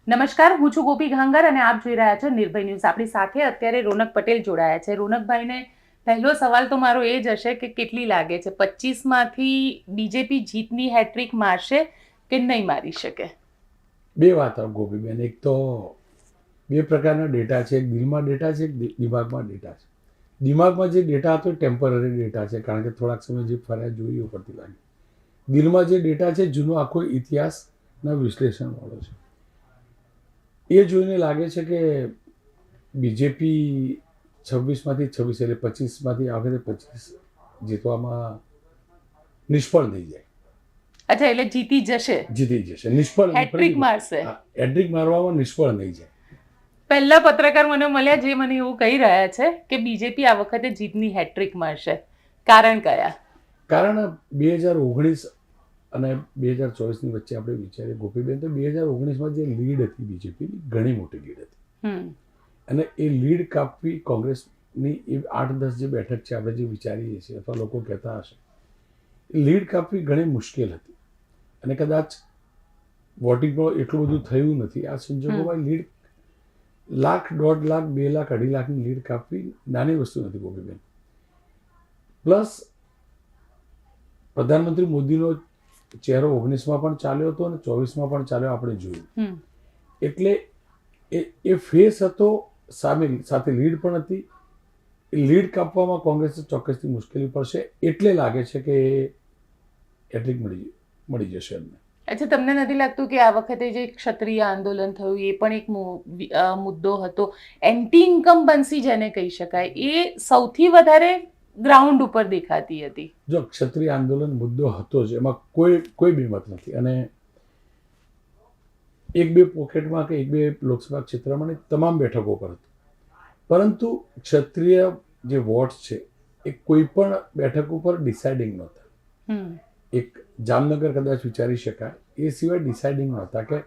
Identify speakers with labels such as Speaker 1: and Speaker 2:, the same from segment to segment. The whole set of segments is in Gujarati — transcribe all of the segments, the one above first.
Speaker 1: નમસ્કાર, હું છું ગોપી ઘાંગર અને આપ જોઈ રહ્યા છો નિર્ભય ન્યૂઝ. આપણી સાથે અત્યારે રોનક પટેલ જોડાયા છે. રોનકભાઈને પહેલો સવાલ તો મારો એ જ હશે કે કેટલી લાગે છે 25માંથી બીજેપી જીતની હેટ્રિક મારશે કે નહીં મારી શકે?
Speaker 2: બે વાત ગોપીબેન, એક તો બે પ્રકારના ડેટા છે. એક દિલમાં ડેટા છે, એક દિમાગમાં ડેટા છે. દિમાગમાં જે ડેટા હતો એ ટેમ્પરરી ડેટા છે, કારણ કે થોડાક સમય જે ફરિયાદ જોઈ ઉપરથી લાગે. દિલમાં જે ડેટા છે જૂનો આખો ઇતિહાસના વિશ્લેષણવાળો છે. એ જોઈને લાગે છે કે બીજેપી 26માંથી 26 એટલે 25માંથી આ વખતે 25 જીતવામાં નિષ્ફળ થઈ જાય.
Speaker 1: અચ્છા, એટલે જીતી જશે,
Speaker 2: નિષ્ફળ
Speaker 1: હેટ્રિક મારશે.
Speaker 2: હેટ્રિક મારવામાં નિષ્ફળ નહીં જાય.
Speaker 1: પહેલા પત્રકાર મને મળ્યા જે મને એવું કહી રહ્યા છે કે બીજેપી આ વખતે જીતની હેટ્રિક મારશે. કારણ કયા?
Speaker 2: કારણ 2019 અને 2024ની વચ્ચે આપણે વિચારીએ ગોપીબેન, તો 2019માં જે લીડ હતી બીજેપીની, ઘણી મોટી લીડ હતી. અને એ લીડ કાપવી કોંગ્રેસની એ 8-10 જે બેઠક છે આપણે જે વિચારીએ છીએ અથવા લોકો કહેતા હશે, લીડ કાપવી ઘણી મુશ્કેલ હતી. અને કદાચ વોટિંગમાં એટલું બધું થયું નથી. આ સંજોગોમાં લીડ 1 લાખ, 1.5 લાખ, 2 લાખ, 2.5 લાખની લીડ કાપવી નાની વસ્તુ નથી ગોપીબેન. પ્લસ પ્રધાનમંત્રી મોદીનો ચહેરો 19માં પણ ચાલ્યો હતો અને 24માં પણ ચાલ્યો, આપણે જોયું. એટલે એ ફેસ હતો, સાથે લીડ પણ હતી. એ લીડ કાપવામાં કોંગ્રેસને ચોક્કસથી મુશ્કેલી પડશે. એટલે લાગે છે કે એટલીક મળી જશે એમને.
Speaker 1: અચ્છા, તમને નથી લાગતું કે આ વખતે જે ક્ષત્રિય આંદોલન થયું એ પણ એક મુદ્દો હતો? એન્ટી ઇન્કમ્બન્સી જેને કહી શકાય, એ સૌથી વધારે ગ્રાઉન્ડ ઉપર દેખાતી હતી.
Speaker 2: જો ક્ષત્રિય આંદોલન મુદ્દો હતો જ, એમાં કોઈ બેમત નથી. અને 1-2 પોકેટમાં કે 1-2 લોકસભા ક્ષેત્રમાં તમામ બેઠકો પર હતું. પરંતુ ક્ષત્રિય જે વોટ્સ છે એ કોઈ પણ બેઠક ઉપર ડિસાઇડિંગ નહોતા. એક જામનગર કદાચ વિચારી શકાય, એ સિવાય ડિસાઇડિંગ નહોતા. કે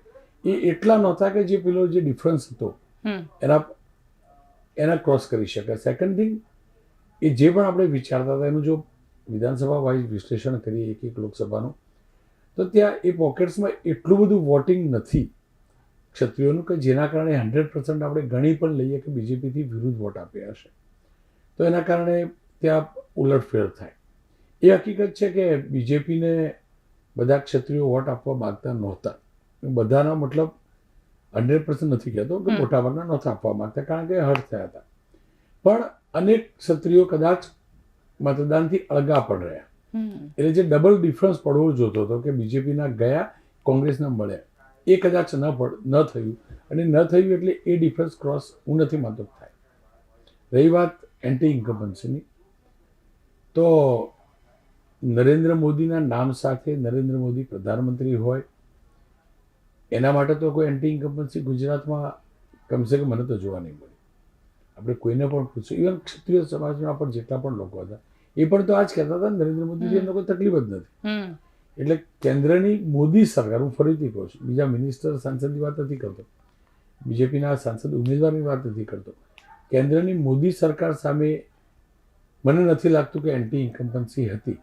Speaker 2: એ એટલા નહોતા કે જે પેલો જે ડિફરન્સ હતો એના ક્રોસ કરી શકાય. સેકન્ડ થિંગ, એ જે પણ આપણે વિચારતા હતા એનું જો વિધાનસભા વાઇઝ વિશ્લેષણ કરીએ એક લોકસભાનું, તો ત્યાં એ પોકેટ્સમાં એટલું બધું વોટિંગ નથી ક્ષત્રિયોનું કે જેના કારણે 100% આપણે ગણી પણ લઈએ કે બીજેપીથી વિરુદ્ધ વોટ આપ્યા હશે. તો એના કારણે ત્યાં ઉલટફેર થાય. એ હકીકત છે કે બીજેપીને બધા ક્ષત્રિયો વોટ આપવા માગતા નહોતા. બધાનો મતલબ 100% નથી કહેતો કે મોટાભાગના નહોતા આપવા માગતા, કારણ કે હર્ટ થયા હતા. પણ અનેક ક્ષત્રિયો કદાચ મતદાનથી અળગા પણ રહ્યા. એટલે જે ડબલ ડિફરન્સ પડવો જોતો હતો કે બીજેપીના ગયા, કોંગ્રેસના મળ્યા, એ કદાચ ન થયું. અને ન થયું એટલે એ ડિફરન્સ ક્રોસ હું નથી માનતો થાય. રહી વાત એન્ટી ઇન્કમ્બન્સીની, તો નરેન્દ્ર મોદીના નામ સાથે નરેન્દ્ર મોદી પ્રધાનમંત્રી હોય એના માટે તો કોઈ એન્ટી ઇન્કમ્બન્સી ગુજરાતમાં કમસે કમ મને તો જોવા નહીં મળે. આપણે કોઈને પણ પૂછ્યું, ઇવન ક્ષત્રિય સમાજના પણ જેટલા પણ લોકો હતા એ પણ તો આ જ કહેતા હતા નરેન્દ્ર મોદીજી એમને કોઈ તકલીફ જ નથી. એટલે કેન્દ્રની મોદી સરકાર, હું ફરીથી કહું છું, બીજા મિનિસ્ટર સાંસદની વાત નથી કરતો, બીજેપીના સાંસદ ઉમેદવારની વાત નથી કરતો, કેન્દ્રની મોદી સરકાર સામે મને નથી લાગતું કે એન્ટી ઇન્કમ્બન્સી હતી.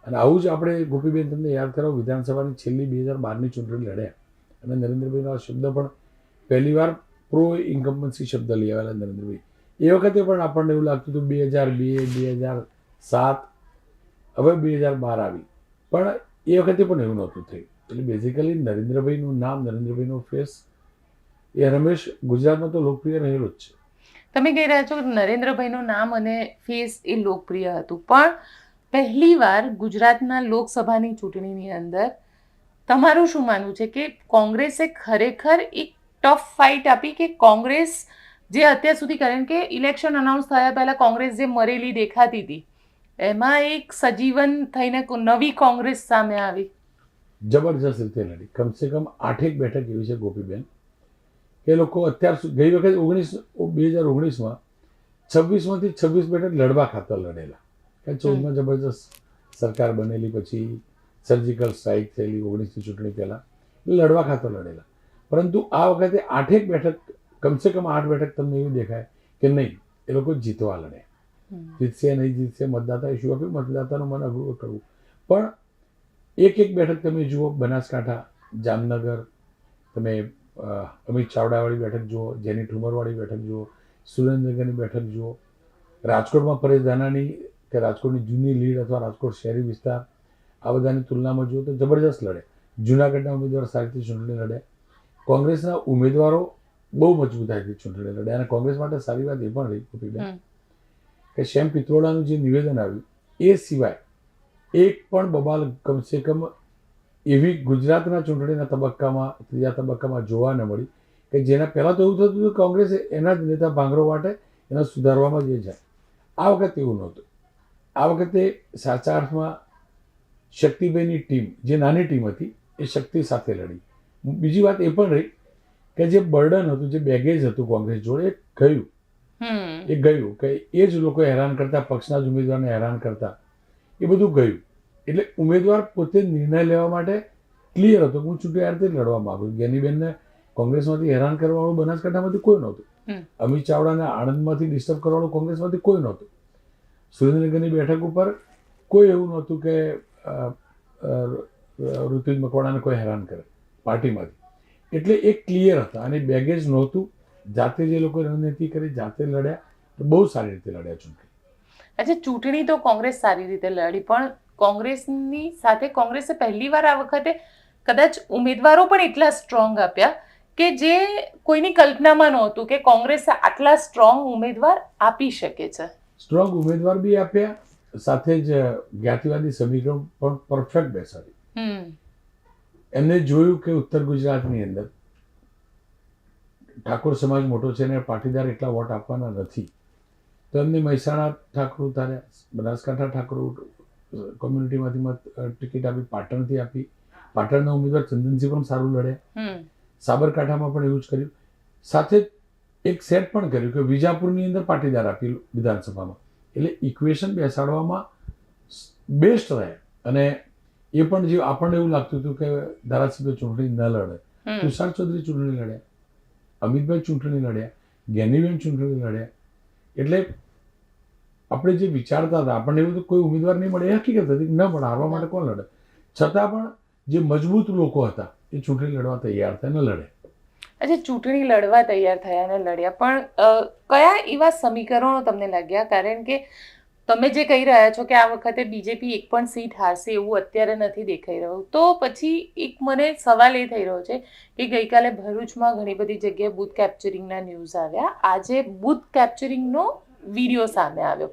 Speaker 2: અને આવું જ આપણે ગોપીબેન તમને યાદ કરાવો, વિધાનસભાની છેલ્લી 2012ની ચૂંટણી લડ્યા અને નરેન્દ્રભાઈનો આ શબ્દ પણ પહેલીવાર પ્રો ઇન્કમ્બન્સી શબ્દ લઈ આવેલા નરેન્દ્રભાઈ. એ વખતે પણ આપણને એવું લાગતું હતું 2002, 2007, હવે 2012 આવી, પણ એ વખતે પણ એવું નહોતું થયું. એટલે બેઝિકલી નરેન્દ્રભાઈનું નામ, નરેન્દ્રભાઈનો ફેસ એ રમેશ ગુજરાતમાં તો લોકપ્રિય રહેલો જ છે.
Speaker 1: તમે કહી રહ્યા છો કે નરેન્દ્રભાઈનું નામ અને ફેસ એ લોકપ્રિય હતું, પણ પહેલીવાર ગુજરાતના લોકસભાની ચૂંટણીની અંદર તમારું શું માનવું છે કે કોંગ્રેસે ખરેખર એક ટફ ફાઇટ આપી? કે કોંગ્રેસ જે અત્યાર સુધી, કારણ કે ઇલેક્શન અનાઉન્સ થયા પહેલાં કોંગ્રેસ જે મરેલી દેખાતી હતી, એમાં એક સજીવન થઈને નવી કોંગ્રેસ સામે આવી,
Speaker 2: જબરજસ્ત રીતે લડી. કમસે કમ 8 બેઠક એવી છે ગોપીબેન કે લોકો અત્યાર સુધી, ગઈ વખત 2019માં 26માંથી 26 બેઠક લડવા ખાતર લડેલા. કે 14માં જબરજસ્ત સરકાર બનેલી, પછી સર્જિકલ સ્ટ્રાઇક થયેલી 19ની ચૂંટણી પહેલાં, લડવા ખાતર લડેલા. પરંતુ આ વખતે 8 બેઠક, કમસે કમ 8 બેઠક તમને એવું દેખાય કે નહીં, એ લોકો જીતવા લડે. જીતશે નહીં જીતશે મતદાતા ઇસ્યુ આપ્યું, મતદાતાનું મન અઘરું કરવું. પણ એક બેઠક તમે જુઓ, બનાસકાંઠા, જામનગર, તમે અમિત ચાવડાવાળી બેઠક જુઓ, જેની ઠુમરવાળી બેઠક જુઓ, સુરેન્દ્રનગરની બેઠક જુઓ, રાજકોટમાં પરેશ ધાનાણી કે રાજકોટની જૂની લીડ અથવા રાજકોટ શહેરી વિસ્તાર આ બધાની તુલનામાં જુઓ તો જબરજસ્ત લડે. જૂનાગઢના ઉમેદવાર સારી રીતે ચૂંટણી લડ્યા. કોંગ્રેસના ઉમેદવારો બહુ મજબૂતાઈથી ચૂંટણી લડ્યા. અને કોંગ્રેસ માટે સારી વાત એ પણ રહી ગોપીબેન કે શ્યામ પિત્રોડાનું જે નિવેદન આવ્યું એ સિવાય એક પણ બબાલ કમસે કમ એવી ગુજરાતના ચૂંટણીના તબક્કામાં, ત્રીજા તબક્કામાં જોવા ન મળી કે જેના પહેલાં તો એવું થતું હતું કે કોંગ્રેસે એના જ નેતા ભાંગરો વાટે એના સુધારવામાં જે જાય. આ વખતે એવું નહોતું. આ વખતે સાચા અર્થમાં શક્તિભાઈની ટીમ, જે નાની ટીમ હતી, એ શક્તિ સાથે લડી. બીજી વાત એ પણ રહી કે જે બર્ડન હતું, જે બેગેજ હતું કોંગ્રેસ જોડે, એ ગયું. એ ગયું કે એ જ લોકો હેરાન કરતા, પક્ષના જ ઉમેદવારને હેરાન કરતા, એ બધું ગયું. એટલે ઉમેદવાર પોતે નિર્ણય લેવા માટે ક્લિયર હતો. હું ચૂંટણી આ રીતે લડવા માંગુ છું. જ્ઞાનીબેનને કોંગ્રેસમાંથી હેરાન કરવાવાળું બનાસકાંઠામાંથી કોઈ નહોતું. અમિત ચાવડાને આણંદમાંથી ડિસ્ટર્બ કરવાવાળું કોંગ્રેસમાંથી કોઈ નહોતું. સુરેન્દ્રનગરની બેઠક ઉપર કોઈ એવું નહોતું કે ઋતુજ મકવાણાને કોઈ હેરાન કરે પાર્ટીમાંથી. એટલે એ ક્લિયર હતા અને બેગેજ નહોતું. જાતે જે લોકો રણનીતિ કરી, જાતે લડ્યા, તો બહુ સારી રીતે લડ્યા ચૂંટણી.
Speaker 1: अच्छा, ચૂંટણી તો કોંગ્રેસ સારી રીતે લડી, પણ કોંગ્રેસની સાથે કોંગ્રેસે પહેલીવાર આ વખતે કદાચ ઉમેદવારો પણ એટલા સ્ટ્રોંગ આપ્યા કે જે કોઈની કલ્પનામાં નહોતું કે કોંગ્રેસ આટલા સ્ટ્રોંગ ઉમેદવાર આપી શકે છે.
Speaker 2: સ્ટ્રોંગ ઉમેદવાર બી આપ્યા, સાથે જ જ્ઞાતિવાદી સમીકરણ પણ પરફેક્ટ બેસાડી. એમને જોયું કે ઉત્તર ગુજરાતની અંદર ઠાકોર સમાજ મોટો છે અને પાટીદાર એટલા વોટ આપવાના નથી, તો એમને મહેસાણા ઠાકોર ઉતાર્યા, બનાસકાંઠા ઠાકોર કોમ્યુનિટીમાંથી ટિકિટ આપી, પાટણથી આપી. પાટણના ઉમેદવાર ચંદનસિંહ પણ સારું લડ્યા. સાબરકાંઠામાં પણ એવું જ કર્યું. સાથે એક સેટ પણ કર્યું કે વિજાપુરની અંદર પાટીદાર આપી વિધાનસભામાં. એટલે ઇક્વેશન બેસાડવામાં બેસ્ટ રહ્યા. અને એ પણ જે આપણને એવું લાગતું હતું કે ધારાસભ્ય ચૂંટણી ન લડે, તુષાર ચૌધરી ચૂંટણી લડ્યા, અમિતભાઈ ચૂંટણી લડ્યા, જ્ઞાનીબેન ચૂંટણી લડ્યા. એટલે આપણે જે વિચારતા હતા, આપણને એવું તો કોઈ ઉમેદવાર નહીં મળે એ હકીકત હતી, ન મળે, હારવા માટે કોણ લડે. છતાં પણ જે મજબૂત લોકો હતા એ ચૂંટણી લડવા તૈયાર થયા, ન લડે.
Speaker 1: अच्छा, ચૂંટણી લડવા તૈયાર થયા અને લડ્યા, પણ કયા એવા સમીકરણો તમને લાગ્યા? કારણ કે તમે જે કહી રહ્યા છો કે આ વખતે બીજેપી એક પણ સીટ હારશે એવું અત્યારે નથી દેખાઈ રહ્યું, તો પછી એક મને સવાલ એ થઈ રહ્યો છે કે ગઈકાલે ભરૂચમાં ઘણી બધી જગ્યાએ બૂથ કેપ્ચરિંગના ન્યૂઝ આવ્યા, આજે બૂથ કેપ્ચરિંગનો વિડીયો સામે આવ્યો.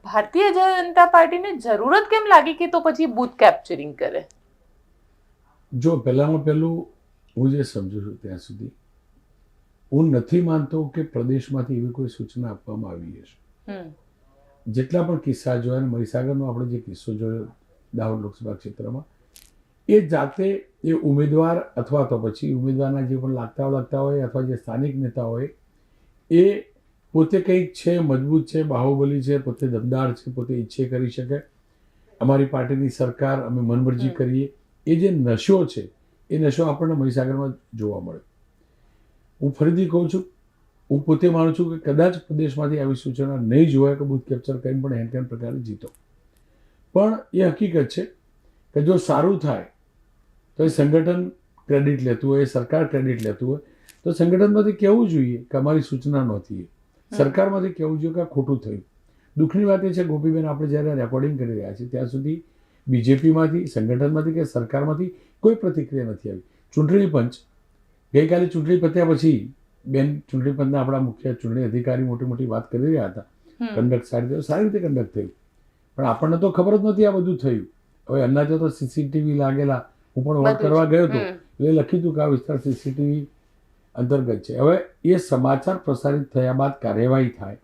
Speaker 1: ભારતીય જનતા પાર્ટીને જરૂરત કેમ લાગી કે તો પછી બૂથ કેપ્ચરિંગ કરે?
Speaker 2: જો પહેલામાં પહેલું હું જે સમજુ છું ત્યાં સુધી હું નથી માનતો કે પ્રદેશમાંથી એવી કોઈ સૂચના આપવામાં આવી હશે. જેટલા પણ કિસ્સા જોયા, અને મહીસાગરનો આપણે જે કિસ્સો જોયો દાહોદ લોકસભા ક્ષેત્રમાં, એ જાતે એ ઉમેદવાર અથવા તો પછી ઉમેદવારના જે પણ લાગતા હોય અથવા જે સ્થાનિક નેતા હોય એ પોતે કંઈક છે, મજબૂત છે, બાહુબલી છે, પોતે દમદાર છે, પોતે ઈચ્છે કરી શકે, અમારી પાર્ટીની સરકાર, અમે મનમરજી કરીએ, એ જે નશો છે એ નશો આપણને મહીસાગરમાં જોવા મળે. હું ફરીથી કહું છું, હું પોતે માનું છું કે કદાચ પ્રદેશમાંથી આવી સૂચના નહીં જોવાય કે બૂથ કેપ્ચર કરીને પણ હેન કેન પ્રકારે જીતો. પણ એ હકીકત છે કે જો સારું થાય તો એ સંગઠન ક્રેડિટ લેતું હોય, સરકાર ક્રેડિટ લેતું હોય, તો સંગઠનમાંથી કહેવું જોઈએ કે અમારી સૂચના નહોતી, સરકારમાંથી કહેવું જોઈએ કે આ ખોટું થયું. દુઃખની વાત એ છે ગોપીબેન, આપણે જ્યારે રેકોર્ડિંગ કરી રહ્યા છીએ ત્યાં સુધી બીજેપીમાંથી, સંગઠનમાંથી કે સરકારમાંથી કોઈ પ્રતિક્રિયા નથી આવી. ચૂંટણી પંચ ગઈકાલે ચૂંટણી પત્યા પછી બેન ચૂંટણી પંચના આપણા મુખ્ય ચૂંટણી અધિકારી મોટી મોટી વાત કરી રહ્યા હતા, કન્ડક્ટ સારી રીતે કન્ડક્ટ થયું, પણ આપણને તો ખબર જ નથી આ બધું થયું. હવે અંદાજો તો સીસીટીવી લાગેલા, હું પણ વોટ કરવા ગયો હતો એટલે લખ્યું હતું કે આ વિસ્તાર સીસીટીવી અંતર્ગત છે. હવે એ સમાચાર પ્રસારિત થયા બાદ કાર્યવાહી થાય,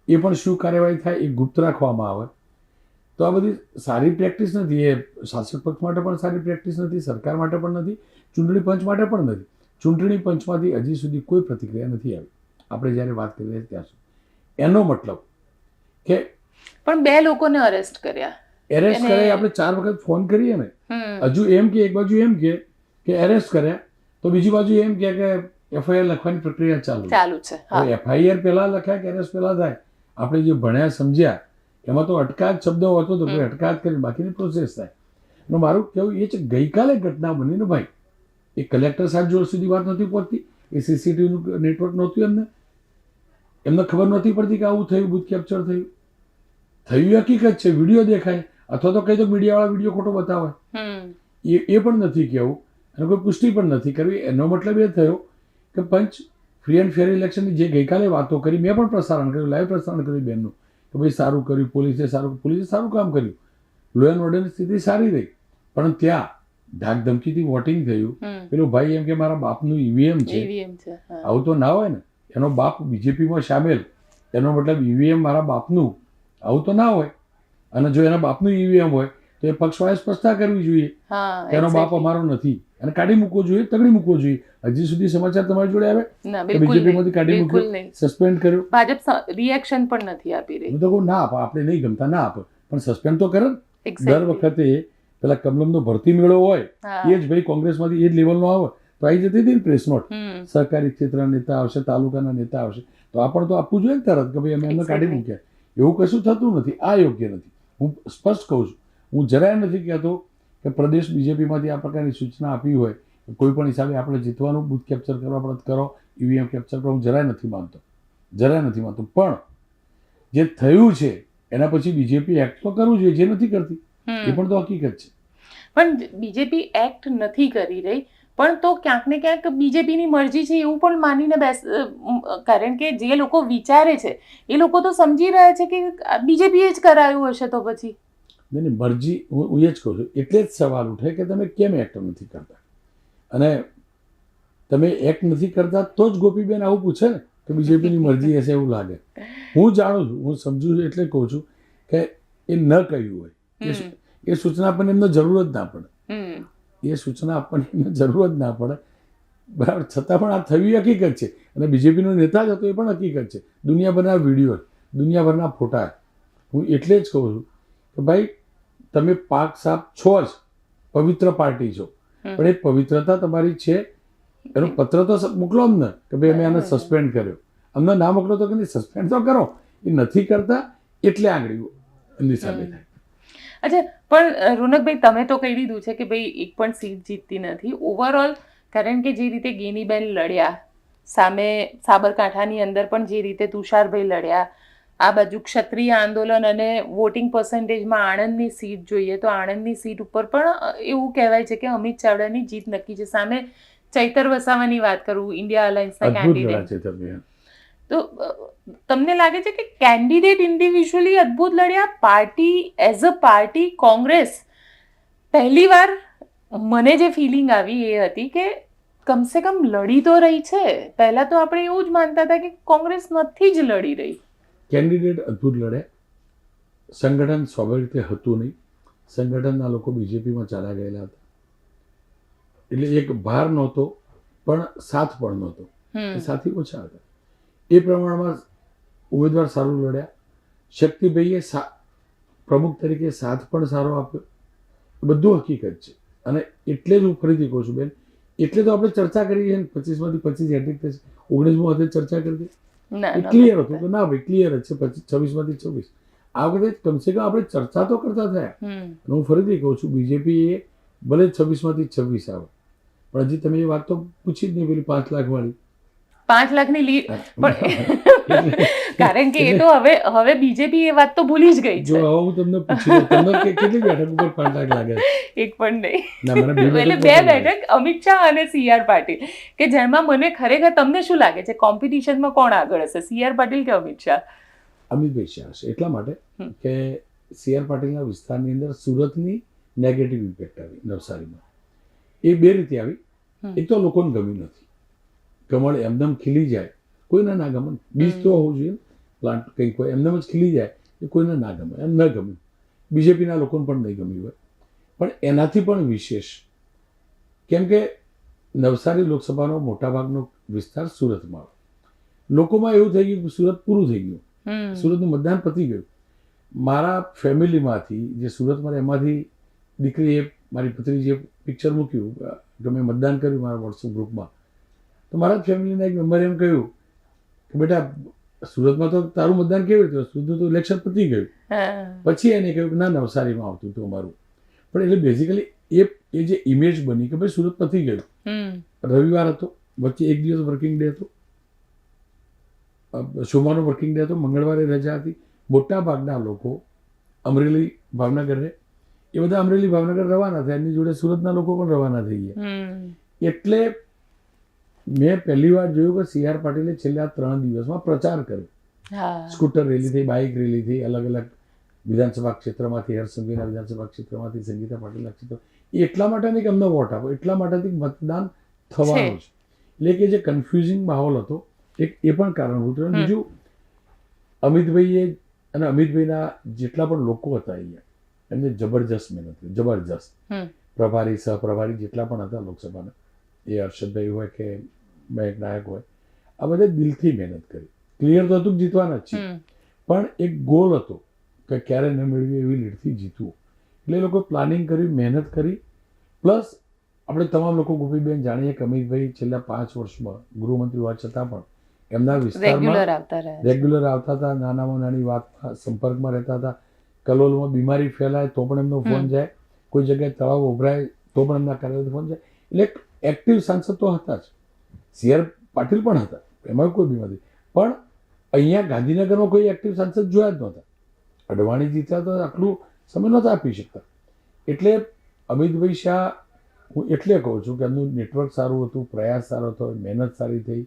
Speaker 2: એ પણ શું કાર્યવાહી થાય એ ગુપ્ત રાખવામાં આવે, તો આ બધી સારી પ્રેક્ટિસ નથી. એ શાસક પક્ષ માટે પણ સારી પ્રેક્ટિસ નથી, સરકાર માટે પણ નથી, ચૂંટણી પંચ માટે પણ નથી. ચૂંટણી પંચમાંથી હજી સુધી કોઈ પ્રતિક્રિયા નથી આવી આપણે જ્યારે વાત કરી રહ્યા ત્યાં સુધી. એનો મતલબ કે
Speaker 1: પણ 2 લોકોને અરેસ્ટ કર્યા.
Speaker 2: એરેસ્ટ કર્યા આપણે 4 વખત ફોન કરીએ ને, હજુ એમ કે એક બાજુ એમ કે એરેસ્ટ કર્યા તો બીજી બાજુ એમ કે એફઆઈઆર લખવાની પ્રક્રિયા ચાલુ છે. એફઆઈઆર પહેલા લખાય કે એરેસ્ટ પહેલા થાય? આપણે જે ભણ્યા સમજ્યા એમાં તો અટકાયત શબ્દ હોતો તો અટકાયત કરી બાકીની પ્રોસેસ થાય. મારું કહેવું એ છે ગઈકાલે ઘટના બની ને ભાઈ, એ કલેક્ટર સાહેબ જોડે સુધી વાત નથી પહોંચતી, એ સીસીટીવીનું નેટવર્ક નહોતું એમને ખબર નથી પડતી કે આવું થયું, બુથ કેપ્ચર થયું હકીકત છે, વિડીયો દેખાય, અથવા તો કહી દો મીડિયાવાળા વિડીયો ખોટો બતાવે, એ પણ નથી કહેવું અને કોઈ પુષ્ટિ પણ નથી કરવી. એનો મતલબ એ થયો કે પંચ ફ્રી એન્ડ ફેર ઇલેક્શનની જે ગઈકાલે વાતો કરી, મેં પણ પ્રસારણ કર્યું, લાઈવ પ્રસારણ કર્યું બેનનું, કે ભાઈ સારું કર્યું, પોલીસે સારું કામ કર્યું, લો એન્ડ ઓર્ડરની સ્થિતિ સારી રહી. પણ ત્યાં ધાકધમકીથી વોટિંગ થયું, પેલો ભાઈ એમ કે મારા બાપનું ઈવીએમ છે, આવું તો ના હોય ને. એનો બાપ બીજેપીમાં સામેલ, એનો મતલબ ઈવીએમ મારા બાપનું, આવું તો ના હોય. અને જો એના બાપનું ઈવીએમ હોય તો એ પક્ષવાળાએ સ્પષ્ટતા કરવી જોઈએ, એનો બાપ અમારો નથી, અને કાઢી મૂકવો જોઈએ, તગડી મૂકવો જોઈએ. હજી સુધી સમાચાર તમારી જોડે આવે કે બીજેપીમાંથી કાઢી મૂક્યો, સસ્પેન્ડ કર્યો?
Speaker 1: ભાજપ રિએક્શન પણ નથી આપી રહી.
Speaker 2: હું તો કહું ના આપે, આપણે નહીં ગમતા ના આપે, પણ સસ્પેન્ડ તો કરે. દર વખતે પેલા કમલમનો ભરતી મેળો હોય, એ જ ભાઈ કોંગ્રેસમાંથી એ જ લેવલનો આવે તો આવી જતી હતી ને પ્રેસ નોટ, સરકારી ક્ષેત્રના નેતા આવશે, તાલુકાના નેતા આવશે, તો આ પણ તો આપવું જોઈએ ને તરત કે ભાઈ અમે એમને કાઢી મૂક્યા. એવું કશું થતું નથી, આ યોગ્ય નથી. હું સ્પષ્ટ કહું છું, હું જરાય નથી કહેતો કે પ્રદેશ બીજેપીમાંથી આ પ્રકારની સૂચના આપી હોય કોઈ પણ હિસાબે આપણે જીતવાનું, બુથ કેપ્ચર કરવા પડે કરો, ઈવીએમ કેપ્ચર કરવા, હું જરાય નથી માનતો. પણ જે થયું છે એના પછી બીજેપી એક્ટ તો કરવું જોઈએ, જે નથી કરતી એ પણ તો હકીકત છે.
Speaker 1: પણ બીજેપી એક્ટ નથી કરી રહી, પણ તો ક્યાંક ને ક્યાંક બીજેપીની મરજી છે એવું પણ માનીને કારણ કે જે લોકો વિચારે છે એ લોકો તો સમજી રહ્યા છે કે બીજેપીએ જ કરાયું હશે, તો પછી
Speaker 2: નહીં મરજી, હું એ જ કહું છું. એટલે જ સવાલ ઉઠે કે તમે કેમ એક્ટ નથી કરતા, અને તમે એક્ટ નથી કરતા તો જ ગોપીબેન આવું પૂછે ને કે બીજેપીની મરજી હશે એવું લાગે. હું જાણું છું, હું સમજુ છું, એટલે કહું છું કે એ ન કહ્યું હોય એ સૂચના આપણને એમને જરૂર જ ના પડે, એ સૂચના આપણને એમને જરૂર જ ના પડે, બરાબર. છતાં પણ આ થવી હકીકત છે, અને બીજેપીનો નેતા જ હતો એ પણ હકીકત છે. દુનિયાભરના વિડીયો, દુનિયાભરના ફોટા. હું એટલે જ કહું છું કે ભાઈ તમે પાક સાપ છો જ, પવિત્ર પાર્ટી છો, પણ એ પવિત્રતા તમારી છે, એનો પત્ર તો મોકલો અમને કે ભાઈ અમે આને સસ્પેન્ડ કર્યો. અમને ના મોકલો તો કે સસ્પેન્ડ તો કરો. એ નથી કરતા એટલે આગળ એમની સામે થાય.
Speaker 1: અચ્છા, પણ રોનકભાઈ તમે તો કહી દીધું છે કે ભાઈ એક પણ સીટ જીતતી નથી ઓવરઓલ, કારણ કે જે રીતે ગેનીબેન લડ્યા, સામે સાબરકાંઠાની અંદર પણ જે રીતે તુષારભાઈ લડ્યા, આ બાજુ ક્ષત્રિય આંદોલન અને વોટિંગ પર્સન્ટેજમાં આણંદની સીટ જોઈએ તો આણંદની સીટ ઉપર પણ એવું કહેવાય છે કે અમિત ચાવડાની જીત નક્કી છે. સામે ચૈતર વસાવાની વાત કરું, ઇન્ડિયા અલાયન્સના કેન્ડિડેટ, તો તમને લાગે છે કે કેન્ડિડેટ ઇન્ડિવિજ્યુઅલી અદ્ભુત લડ્યા, party as a party Congress પહેલીવાર મને જે ફિલિંગ આવી એ હતી કે કમસે કમ લડી તો રહી છે. પહેલા તો આપણે એવું જ માનતા હતા કે કોંગ્રેસ નથી જ લડી રહી.
Speaker 2: કેન્ડિડેટ અદ્ભુત લડે, સંગઠન સ્વાભાવિક રીતે હતું નહીં, સંગઠનના લોકો બીજેપીમાં ચાલ્યા ગયેલા હતા, એટલે એક ભાર નહોતો પણ સાથ પણ નહોતો, સાથી ઓછા હતા. એ પ્રમાણમાં ઉમેદવાર સારું લડ્યા. શક્તિભાઈએ પ્રમુખ તરીકે સાથ પણ સારો આપ્યો, બધું હકીકત છે. અને એટલે જ હું ફરીથી કહું છું બેન, એટલે તો આપણે ચર્ચા કરી છે ને 25માંથી 25 હેટ્રિક થશે, 19માં વખતે ચર્ચા કરી હતી, ક્લિયર હતું કે ના ભાઈ ક્લિયર જ છે, 26માંથી 26. આ વખતે કમસે કમ આપણે ચર્ચા તો કરતા થયા. અને હું ફરીથી કહું છું બીજેપી એ ભલે 26માંથી 26 આવે, પણ હજી તમે એ વાત તો પૂછી જ નહીં પેલી 5 લાખ વાળી.
Speaker 1: 5 લાખની લીડ, પણ કારણ કે એ તો હવે બીજેપી એ વાત તો ભૂલી જ ગઈ છે.
Speaker 2: જો હું તમને પૂછી લઉં, તમને કેટલી બેઠક ઉપર 5 લાખ લાગે?
Speaker 1: એક પણ નહીં. એટલે 2 બેઠક અમિત શાહ અને CR પાટીલ, કે જેમાં મને ખરેખર તમને શું લાગે છે કોમ્પિટિશનમાં કોણ આગળ હશે, CR પાટીલ કે અમિત શાહ?
Speaker 2: અમિતભાઈ શાહ હશે, એટલા માટે કે CR પાટીલના વિસ્તારની અંદર સુરતની નેગેટિવ ઇમ્પેક્ટ આવી નવસારીમાં. એ બે રીતે આવી. એક તો લોકોને ગમ્યું નથી, કમળ એમનેમ ખીલી જાય કોઈને ના ગમે, બીજ તો હોવું જોઈએ, પ્લાન્ટ કંઈક હોય એમનેમ જ ખીલી જાય એ કોઈને ના ગમે, એમ ન ગમ્યું. બીજેપીના લોકોને પણ નહીં ગમ્યું હોય, પણ એનાથી પણ વિશેષ કેમ કે નવસારી લોકસભાનો મોટાભાગનો વિસ્તાર સુરતમાં આવે. લોકોમાં એવું થઈ ગયું કે સુરત પૂરું થઈ ગયું, સુરતનું મતદાન પતી ગયું. મારા ફેમિલીમાંથી જે સુરતમાં એમાંથી દીકરીએ મારી ભત્રીજીએ પિક્ચર મૂક્યું કે મેં મતદાન કર્યું મારા વોટ્સઅપ ગ્રુપમાં, તો મારા જ ફેમિલીના એક મેમ્બરે એમ કહ્યું કે બેટા સુરતમાં તો તારું મતદાન કેવી રીતે, સુરતનું તો ઇલેક્શન પતી ગયું. પછી એને કહ્યું કે ના નવસારીમાં આવતું હતું અમારું. પણ એટલે બેઝિકલી એ જે ઇમેજ બની કે ભાઈ સુરત પતી ગયું, રવિવાર હતો, વચ્ચે એક દિવસ વર્કિંગ ડે હતો, સોમવારનો વર્કિંગ ડે હતો, મંગળવારે રજા હતી, મોટા ભાગના લોકો અમરેલી ભાવનગર રહે, એ બધા અમરેલી ભાવનગર રવાના થયા, એની જોડે સુરતના લોકો પણ રવાના થઈ ગયા. એટલે મેં પહેલી વાર જોયું કે CR પાટીલે છેલ્લા 3 દિવસમાં પ્રચાર કર્યો. સ્કૂટર રેલી થઈ, બાઇક રેલી થઈ, અલગ અલગ વિધાનસભા ક્ષેત્રમાંથી, હરસંઘવીના વિધાનસભા ક્ષેત્રમાંથી, સંગીતા પાટીલના ક્ષેત્ર, એટલા માટે નહીં કે અમને વોટ આપો, એટલા માટેથી મતદાન થવાનું છે. એટલે કે જે કન્ફ્યુઝિંગ માહોલ હતો એક એ પણ કારણભૂત રહ્યું. બીજું, અમિતભાઈએ અને અમિતભાઈના જેટલા પણ લોકો હતા અહીંયા, એમને જબરજસ્ત મહેનત કરી, જબરજસ્ત. પ્રભારી સહપ્રભારી જેટલા પણ હતા લોકસભાના, એ હર્ષદભાઈ હોય કે મહેક નાયક હોય, આ બધા દિલથી મહેનત કરી. ક્લિયર તો હતું જીતવાના જ છે, પણ એક ગોલ હતો કે ક્યારે ન મેળવી એવી લીડથી જીતવું. એટલે એ લોકો પ્લાનિંગ કર્યું, મહેનત કરી. પ્લસ આપણે તમામ લોકો ગોપીબેન જાણીએ કે અમિતભાઈ છેલ્લા 5 વર્ષમાં ગૃહમંત્રી હોવા છતાં પણ એમના વિસ્તારમાં રેગ્યુલર આવતા હતા, નાનામાં નાની વાતમાં સંપર્કમાં રહેતા હતા. કલોલમાં બીમારી ફેલાય તો પણ એમનો ફોન જાય, કોઈ જગ્યાએ તળાવ ઉભરાય તો પણ એમના કાર્યરત ફોન જાય. એટલે એક્ટિવ સાંસદ તો હતા જ. CR પાટીલ પણ હતા, એમાં કોઈ બીમારી, પણ અહીંયા ગાંધીનગરમાં કોઈ એક્ટિવ સાંસદ જોયા જ નહોતા. અડવાણી જીત્યા તો આટલું સમય નહોતા આપી શકતા. એટલે અમિતભાઈ શાહ, હું એટલે કહું છું કે એમનું નેટવર્ક સારું હતું, પ્રયાસ સારો હતો, મહેનત સારી થઈ,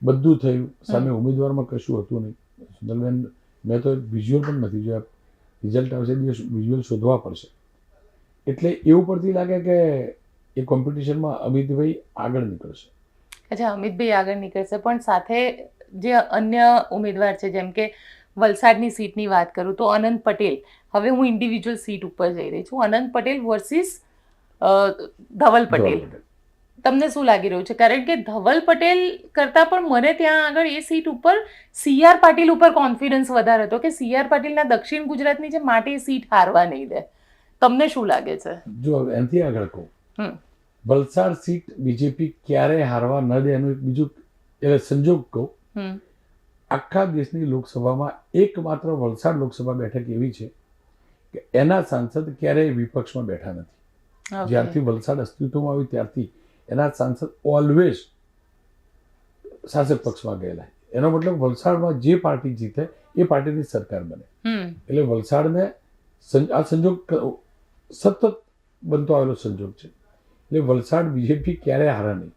Speaker 2: બધું થયું. સામે ઉમેદવારમાં કશું હતું નહીં. સુંદરબેન, મેં તો વિઝ્યુઅલ પણ નથી જોયા, રિઝલ્ટ આવશે દિવસ વિઝ્યુઅલ શોધવા પડશે. એટલે એવું પડતી લાગે કે એ કોમ્પિટિશનમાં અમિતભાઈ આગળ નીકળશે.
Speaker 1: અચ્છા, અમિતભાઈ આગળ નીકળશે, પણ સાથે જે અન્ય ઉમેદવાર છે, જેમ કે વલસાડની સીટની વાત કરું તો અનંત પટેલ, હવે હું ઇન્ડિવિજ્યુઅલ સીટ ઉપર જઈ રહી છું, અનંત પટેલ વર્સિસ ધવલ પટેલ. તમને શું લાગી રહ્યું છે? કારણ કે ધવલ પટેલ કરતાં પણ મને ત્યાં આગળ એ સીટ ઉપર CR પાટીલ ઉપર કોન્ફિડન્સ વધારે હતો કે CR પાટીલના દક્ષિણ ગુજરાતની જે માટે સીટ હારવા નહીં દે. તમને શું લાગે છે?
Speaker 2: જો એનાથી આગળ કહું, વલસાડ સીટ બીજેપી ક્યારે હારવા ન દે એનું એક બીજું એટલે સંજોગ કહું. આખા દેશની લોકસભામાં એકમાત્ર વલસાડ લોકસભા બેઠક એવી છે કે એના સાંસદ ક્યારેય વિપક્ષમાં બેઠા નથી. જ્યારથી વલસાડ અસ્તિત્વમાં આવ્યું ત્યારથી એના સાંસદ ઓલવેઝ શાસક પક્ષમાં ગયેલા. એનો મતલબ વલસાડમાં જે પાર્ટી જીતે એ પાર્ટીની સરકાર બને. એટલે વલસાડને આ સંજોગ સતત બનતો આવેલો સંજોગ છે. એટલે વલસાડ બીજેપી ક્યારેય હારે નહીં.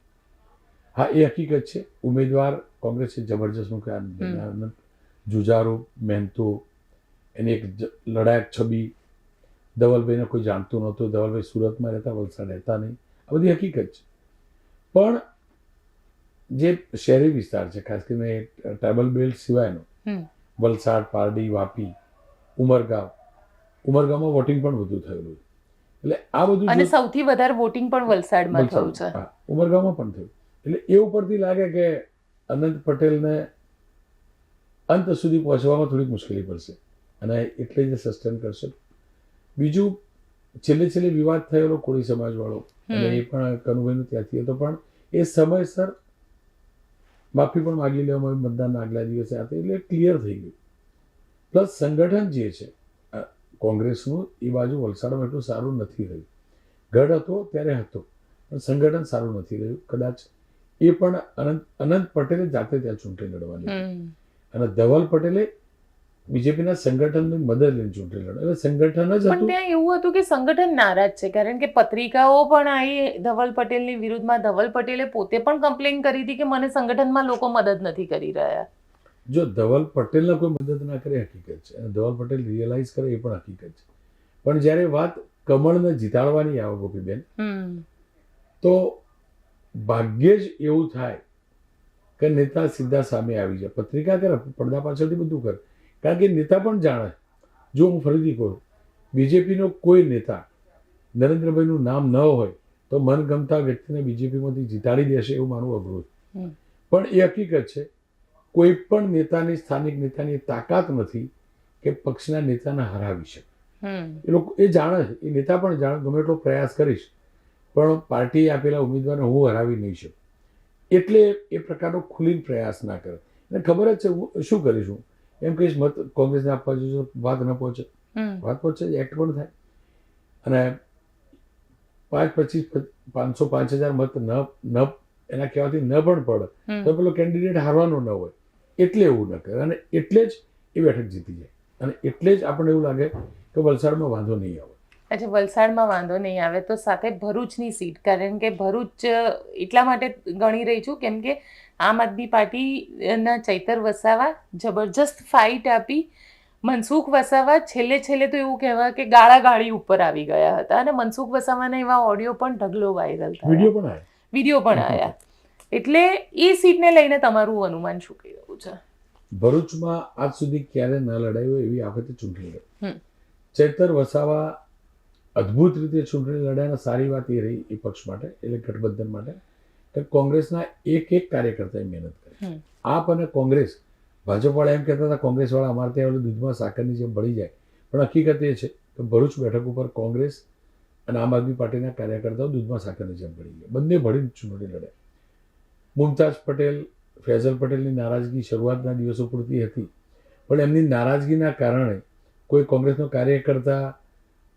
Speaker 2: હા, એ હકીકત છે. ઉમેદવાર કોંગ્રેસે જબરજસ્ત મૂક્યા, જુજારો, મહેનતો, એની એક લડાયક છબી. ધવલભાઈને કોઈ જાણતું નહોતું, ધવલભાઈ સુરતમાં રહેતા, વલસાડ રહેતા નહીં. આ બધી હકીકત છે. પણ જે શહેરી વિસ્તાર છે, ખાસ કરીને ટ્રાઇબલ બેલ્ટ સિવાયનો, વલસાડ, પારડી, વાપી, ઉમરગામમાં વોટિંગ પણ વધુ થયેલું. એટલે આ બધું,
Speaker 1: અને સૌથી વધારે વોટિંગ પણ વલસાડમાં થયું છે.
Speaker 2: ઉમરગામમાં પણ થયું. એટલે એ ઉપરથી લાગે કે અનંત પટેલને અંત સુધી પહોંચવામાં થોડીક મુશ્કેલી પડશે અને એટલે જ સસ્ટેન કરશે. બીજું, છેલ્લે વિવાદ થયેલો કોળી સમાજવાળો, અને એ પણ કનુભાઈનું ત્યાંથી હતો, પણ એ સમયસર માફી પણ માગી લેવામાં આવી મતદાનના આગલા દિવસે આ એટલે ક્લિયર થઈ ગયું. પ્લસ સંગઠન જે છે કોંગ્રેસનું, એ બાજુ વલસાડમાં એટલું સારું નથી રહ્યું. ગઢ હતો ત્યારે હતો, પણ સંગઠન સારું નથી રહ્યું. કદાચ એ પણ અનંત પટેલે જાતે ત્યાં ચૂંટણી લડવાની, અને ધવલ પટેલે બીજેપીના સંગઠનની મદદ લઈને ચૂંટણી લડવા. એટલે સંગઠન જ હતું.
Speaker 1: ત્યાં એવું હતું કે સંગઠન નારાજ છે, કારણ કે પત્રિકાઓ પણ આવી ધવલ પટેલની વિરુદ્ધમાં. ધવલ પટેલે પોતે પણ કમ્પ્લેન કરી હતી કે મને સંગઠનમાં લોકો મદદ નથી કરી રહ્યા.
Speaker 2: જો ધવલ પટેલને કોઈ મદદ ના કરે હકીકત છે, અને ધવલ પટેલ રિયલાઇઝ કરે એ પણ હકીકત છે. પણ જ્યારે વાત કમળને જીતાડવાની આવે ગોપીબેન, તો ભાગ્યે જ એવું થાય કે નેતા સીધા સામે આવી જાય. પત્રિકા કરે, પડદા પાછળથી બધું કરે, કારણ કે નેતા પણ જાણે. જો હું ફરીથી કહું, બીજેપીનો કોઈ નેતા નરેન્દ્રભાઈનું નામ ન હોય તો મનગમતા વ્યક્તિને બીજેપીમાંથી જીતાડી દેશે એવું માનવું અઘરું છે. પણ એ હકીકત છે, કોઈ પણ નેતાની, સ્થાનિક નેતાની તાકાત નથી કે પક્ષના નેતાને હરાવી શકે. એ લોકો એ જાણે છે, એ નેતા પણ જાણે, ગમે એટલો પ્રયાસ કરીશ પણ પાર્ટીએ આપેલા ઉમેદવારને હું હરાવી નહીં શકું. એટલે એ પ્રકારનો ખુલીને પ્રયાસ ના કરે. અને ખબર જ છે હું શું કરીશું, એમ કહીશ મત કોંગ્રેસને આપવા જોઈએ, વાત ન પહોંચે, વાત પહોંચે એક્ટ પણ થાય. અને 500 5,000 મત ન એના કહેવાથી ન પણ પડે તો પેલો કેન્ડિડેટ હારવાનો ન હોય એટલે એવું ન કરે અને એટલે જ એ બેઠક જીતી જાય અને એટલે જ આપણને એવું લાગે કે વલસાડમાં વાંધો નહીં આવે.
Speaker 1: અચ્છા, વલસાડમાં વાંધો નહીં આવે તો સાથે ભરૂચની સીટ, કારણ કે ભરૂચ એટલા માટે ગણી રહી છું કેમ કે આમ આદમી પાર્ટીના ચૈતર વસાવા જબરજસ્ત ફાઇટ આપી, મનસુખ વસાવા છેલ્લે તો એવું કહેવાય કે ગાળાગાળી ઉપર આવી ગયા હતા અને મનસુખ વસાવાના એવા ઓડિયો પણ ઢગલો વાયરલ થયા, વિડીયો પણ આવ્યા. એટલે એ સીટને લઈને તમારું અનુમાન શું કહી રહ્યું છે?
Speaker 2: ભરૂચમાં આજ સુધી ક્યારે ન લડાયું એવી આ વખતે ચૂંટણી લડી. ચૈતર વસાવા અદ્ભુત રીતે ચૂંટણી લડ્યાને સારી વાત એ રહી એ પક્ષ માટે, એટલે ગઠબંધન માટે, કે કોંગ્રેસના એક કાર્યકર્તાએ મહેનત કરી. આપ અને કોંગ્રેસ, ભાજપવાળા એમ કહેતા હતા કોંગ્રેસવાળા અમારે ત્યાં દૂધમાં સાકરની જેમ ભળી જાય, પણ હકીકત એ છે કે ભરૂચ બેઠક ઉપર કોંગ્રેસ અને આમ આદમી પાર્ટીના કાર્યકર્તાઓ દૂધમાં સાકરની જેમ ભળી ગયા, બંને ભળીને ચૂંટણી લડ્યા. મુમતાઝ પટેલ, ફૈઝલ પટેલની નારાજગી શરૂઆતના દિવસો પૂરતી હતી, પણ એમની નારાજગીના કારણે કોઈ કોંગ્રેસનો કાર્યકર્તા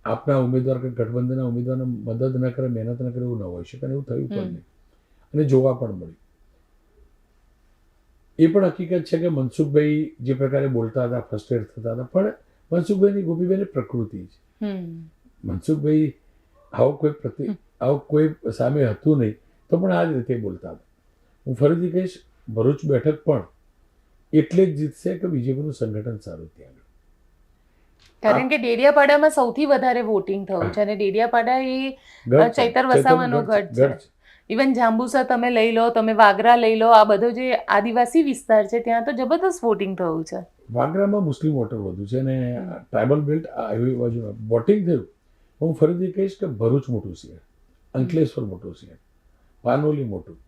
Speaker 2: આપના ઉમેદવાર કે ગઠબંધનના ઉમેદવારને મદદ ન કરે, મહેનત ન કરે એવું ન હોઈ શકે અને એવું થયું પણ નહીં અને જોવા પણ મળ્યું. એ પણ હકીકત છે કે મનસુખભાઈ જે પ્રકારે બોલતા હતા, ફ્રસ્ટ્રેટ થતા હતા, પણ મનસુખભાઈની ગોપીભાઈની પ્રકૃતિ છે. મનસુખભાઈ આવો કોઈ સામે હતું નહીં તો પણ આ જ રીતે બોલતા હતા. હું ફરીથી કહીશ, ભરૂચ બેઠક પણ એટલે જ જીતશે કે બીજેપીનું સંગઠન સારું ત્યાં.
Speaker 1: કારણ કે ડેડિયાપાડામાં સૌથી વધારે વોટિંગ થયું છે અને ડેડિયાપાડા એ ચૈતર વસાવાનો ગઢ છે. ઇવન જાંબુસર તમે લઈ લો, તમે વાગરા લઈ લો, આ બધો જે આદિવાસી વિસ્તાર છે ત્યાં તો જબરદસ્ત વોટિંગ થયું છે.
Speaker 2: વાગરામાં મુસ્લિમ વોટર વધુ છે અને ટ્રાઇબલ બેલ્ટ આવી બાજુ વોટિંગ થયું. હું ફરીથી કહીશ કે ભરૂચ મોટું શહેર, અંકલેશ્વર મોટું શહેર, પાનોલી મોટું,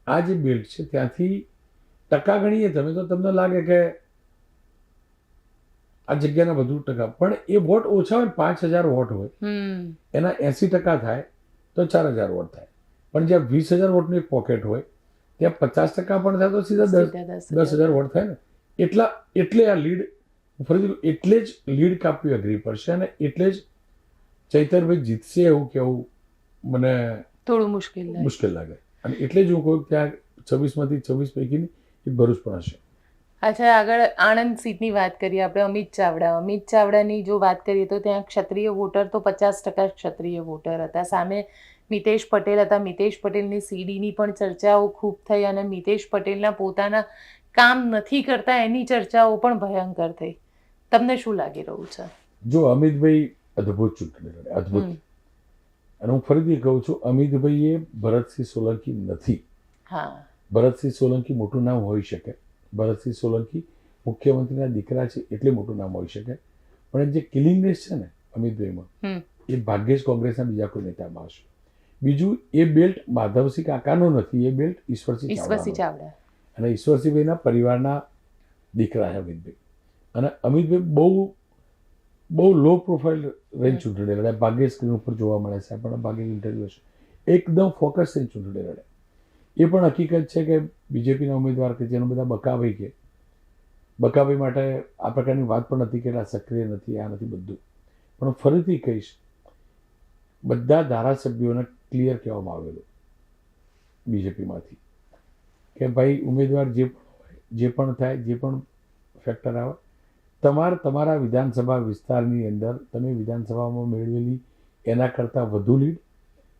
Speaker 2: આ જે બેલ્ટ છે ત્યાંથી ટકા ગણીએ તમે તો તમને લાગે કે આ જગ્યાના વધુ ટકા, પણ એ વોટ ઓછા હોય, 5,000 વોટ હોય એના 80% થાય તો 4,000 વોટ થાય. પણ જ્યાં 20,000 વોટનું એક પોકેટ હોય ત્યાં 50% પણ થાય તો સીધા 10,000 વોટ થાય ને. એટલે આ લીડ ફરીથી એટલે જ લીડ કાપવી અઘરી પડશે અને એટલે જ ચૈતરભાઈ જીતશે એવું કેવું મને
Speaker 1: થોડું મુશ્કેલ
Speaker 2: લાગે અને એટલે જ હું કહું ત્યાં 26માંથી 26 પૈકીની એ ભરૂચ પણ હશે.
Speaker 1: અચ્છા, આગળ આણંદ સીટની વાત કરીએ આપણે. અમિત ચાવડાની જો વાત કરીએ તો ત્યાં ક્ષત્રિય વોટર તો 50% ક્ષત્રિય વોટર હતા. સામે મિતેશ પટેલ હતા. મિતેશ પટેલની સીડીની પણ ચર્ચાઓ ખૂબ થઈ અને મિતેશ પટેલના પોતાના કામ નથી કરતા એની ચર્ચાઓ પણ ભયંકર થઈ. તમને શું લાગી રહ્યું છે?
Speaker 2: જો અમિતભાઈ અદ્ભુત ચૂંટણી લડે, અદ્ભુત. અને હું ફરીથી કહું છું, અમિતભાઈ એ ભરતસિંહ સોલંકી નથી. ભરતસિંહ સોલંકી મોટું નામ હોઈ શકે, ભરતસિંહ સોલંકી મુખ્યમંત્રીના દીકરા છે એટલે મોટું નામ હોઈ શકે, પણ જે કિલિંગનેસ છે ને અમિતભાઈમાં એ ભાગ્યે જ કોંગ્રેસના બીજા કોઈ નેતામાં હશે. બીજું, એ બેલ્ટ માધવસિંહ કાકાનો નથી, એ બેલ્ટ ઈશ્વરસિંહ ચાવડા અને ઈશ્વરસિંહભાઈના પરિવારના દીકરા છે અમિતભાઈ. અને અમિતભાઈ બહુ લો પ્રોફાઇલ રહીને ચૂંટણી લડ્યા. ભાગ્યે સ્ક્રીન ઉપર જોવા મળે છે, આપણને ભાગ્યે ઇન્ટરવ્યુ છે, એકદમ ફોકસ થઈને ચૂંટણી લડ્યા. એ પણ હકીકત છે કે બીજેપીના ઉમેદવાર કે જેનો બધા બકાભાઈ કે બકાભાઈ માટે આ પ્રકારની વાત પણ નથી કે આ સક્રિય નથી, આ નથી બધું. પણ ફરીથી કહીશ, બધા ધારાસભ્યોને ક્લિયર કહેવામાં આવેલું બીજેપીમાંથી કે ભાઈ ઉમેદવાર જે પણ થાય, જે પણ ફેક્ટર આવે, તમારા વિધાનસભા વિસ્તારની અંદર તમે વિધાનસભામાં મેળવેલી એના કરતાં વધુ લીડ,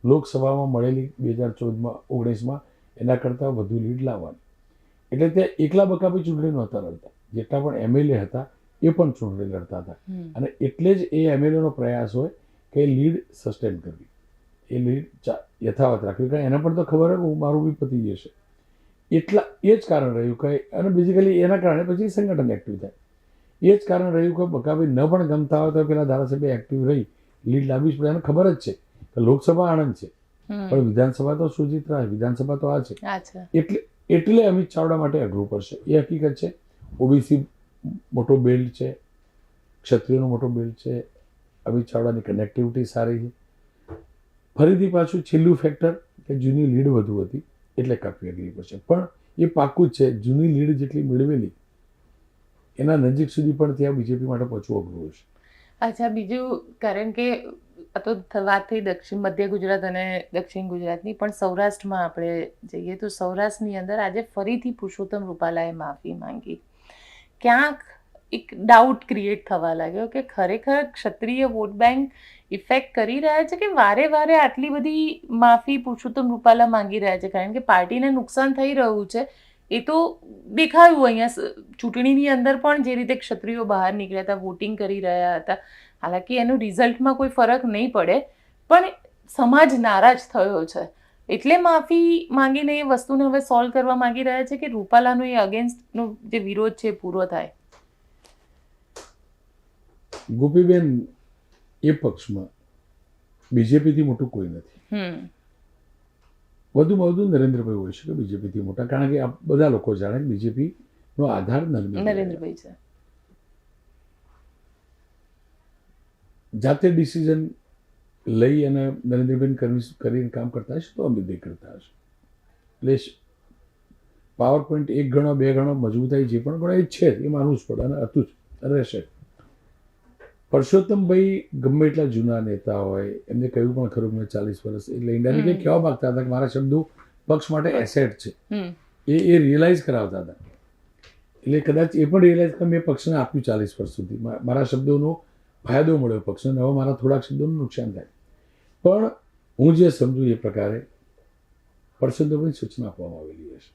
Speaker 2: લોકસભામાં મળેલી 2014-19માં એના કરતાં વધુ લીડ લાવવાની. એટલે ત્યાં એકલા બકાભાઈ ચૂંટણી નહોતા લડતા, જેટલા પણ એમએલએ હતા એ પણ ચૂંટણી લડતા હતા. અને એટલે જ એ એમએલએનો પ્રયાસ હોય કે લીડ સસ્ટેન કરવી, એ લીડ યથાવત રાખવી, કારણ એને પણ તો ખબર હોય કે મારું બી પતી જશે. એ જ કારણ રહ્યું કે, અને બેઝિકલી એના કારણે પછી સંગઠન એક્ટિવ થાય. એ જ કારણ રહ્યું કે બકાભાઈ ન પણ ગમતા હોય તો પેલા ધારાસભ્ય એક્ટિવ રહી લીડ લાવવી જ પડે. એને ખબર જ છે કે લોકસભા આણંદ છે પણ વિધાનસભા તો સુજિત્રા, વિધાનસભા તો આ છે. એટલે અમિત ચાવડા માટે અઘરું પડશે. એ હકીકત છે. ઓબીસી મોટો બેલ્ટ છે, ક્ષત્રિયોનો મોટો બેલ્ટ છે, અમિત ચાવડાની કનેક્ટિવિટી સારી છે. ફરીથી પાછું છેલ્લું ફેક્ટર કે જૂની લીડ વધુ હતી એટલે કાપી અઘરી પડશે. પણ એ પાક્કું જ છે, જૂની લીડ જેટલી મેળવેલી એના નજીક સુધી પણ ત્યાં બીજેપી માટે પહોંચવું અઘરું હશે.
Speaker 1: અચ્છા, બીજું કારણ કે આ તો વાત થઈ મધ્ય ગુજરાત અને દક્ષિણ ગુજરાતની, પણ સૌરાષ્ટ્રમાં આપણે જઈએ તો સૌરાષ્ટ્રની અંદર આજે ફરીથી પુરુષોત્તમ રૂપાલાએ માફી માંગી. ક્યાંક એક ડાઉટ ક્રિએટ થવા લાગ્યો કે ખરેખર ક્ષત્રિય વોટ બેંક ઇફેક્ટ કરી રહ્યા છે કે વારે વારે આટલી બધી માફી પુરુષોત્તમ રૂપાલા માંગી રહ્યા છે, કારણ કે પાર્ટીને નુકસાન થઈ રહ્યું છે એ તો દેખાયું. અહીંયા ચૂંટણીની અંદર પણ જે રીતે ક્ષત્રિયો બહાર નીકળ્યા હતા, વોટિંગ કરી રહ્યા હતા, હાલાકી એનું રિઝલ્ટમાં કોઈ ફરક નહીં પડે, પણ સમાજ નારાજ થયો છે એટલે માફી માંગીને એ વસ્તુને હવે સોલ્વ કરવા માંગી રહ્યા છે કે રૂપાલાનો એ અગેન્સ્ટનો જે વિરોધ છે એ પૂરો થાય.
Speaker 2: ગોપીબેન, એ પક્ષમાં બીજેપીથી મોટું કોઈ નથી. વધુમાં વધુ નરેન્દ્રભાઈ હોય શકે બીજેપીથી મોટા, કારણ કે આ બધા લોકો જાણે કે બીજેપીનો આધાર
Speaker 1: નરેન્દ્રભાઈ છે.
Speaker 2: જાતે ડિસિઝન લઈ અને નરેન્દ્રભાઈ કરીને કામ કરતા હશે તો અમિત કરતા હશે. એટલે પાવર પોઈન્ટ 1 ગણો 2 ગણો મજબૂતાઈ જે પણ ગણો એ છે એ માનવું જ પડે અને હતું જ રહેશે. પરસોત્તમભાઈ ગમે એટલા જૂના નેતા હોય, એમને કહ્યું પણ ખરું મેં 40 વર્ષ, એટલે ઇન્ડિયાને કહેવા માગતા હતા કે મારા શબ્દો પક્ષ માટે એસેટ છે, એ રિયલાઇઝ કરાવતા હતા. એટલે કદાચ એ પણ રિયલાઇઝ કે મેં પક્ષને આપ્યું 40 વર્ષ સુધી, મારા શબ્દોનો ફાયદો મળ્યો પક્ષને, હવે મારા થોડાક શબ્દોનું નુકસાન થાય. પણ હું જે સમજુ એ પ્રકારે પરસોત્તમભાઈ સૂચના આપવામાં આવેલી હશે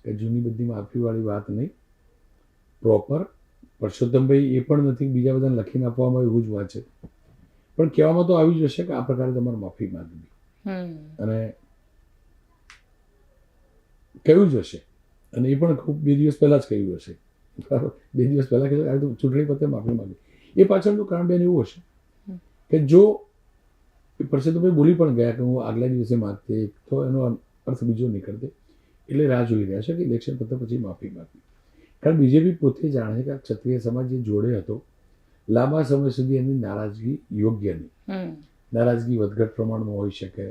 Speaker 2: કે જૂની બધી માફીવાળી વાત નહીં, પ્રોપર. પરસોત્તમભાઈ એ પણ નથી બીજા બધાને લખીને આપવામાં એવું જ વાત છે, પણ કહેવામાં તો આવી જ હશે કે આ પ્રકારે તમારે માફી માંગવી, અને કહ્યું જ હશે. અને એ પણ ખૂબ 2 દિવસ પહેલાં જ કહ્યું હશે, 2 દિવસ પહેલાં કહ્યું ચૂંટણી પતે માફી માંગી. એ પાછળનું કારણ બેન એવું હશે કે જો પરસોત્તમભાઈ બોલી પણ ગયા કે હું આગલા દિવસે માગતી, તો એનો અર્થ બીજો નીકળતે, એટલે રાહ જોઈ રહ્યા છે કે ઇલેક્શન પતે પછી માફી માંગી. કારણ બીજેપી પોતે જાણે છે કે ક્ષત્રિય સમાજ જે જોડે હતો લાંબા સમય સુધી એની નારાજગી યોગ્ય નહીં. નારાજગી વધઘટ પ્રમાણમાં હોઈ શકે,